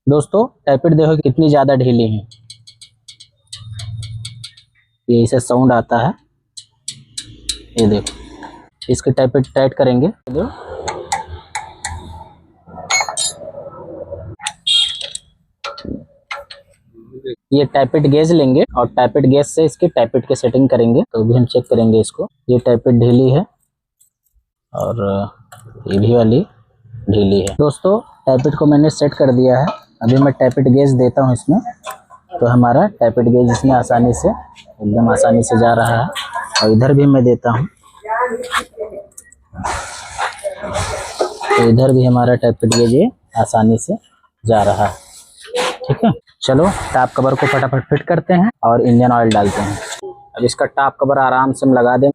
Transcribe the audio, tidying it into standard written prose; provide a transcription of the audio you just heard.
दोस्तों टाइपिट देखो कितनी ज़्यादा ढीली है, ये इसे साउंड आता है। ये देखो इसकी टाइपिट टाइट करेंगे जो ये टाइपिट गेज लेंगे और टाइपिट गेज से इसकी टाइपिट की सेटिंग करेंगे। तो भी हम चेक करेंगे इसको, ये टाइपिट ढीली है और ये भी वाली ढीली है। दोस्तों टाइपिट को मैंने सेट कर दिया है, अभी मैं टाइपिट गेज देता हूँ इसमें, तो हमारा टाइपिट गेज इसमें आसानी से एकदम आसानी से जा रहा है। और इधर भी मैं देता हूँ, तो इधर भी हमारा टाइपिट गेज ये आसानी से जा रहा है। ठीक है, चलो टॉप कवर को फटाफट फिट करते हैं और इंजन ऑयल डालते हैं। अब इसका टॉप कवर आराम से हम लगा दें।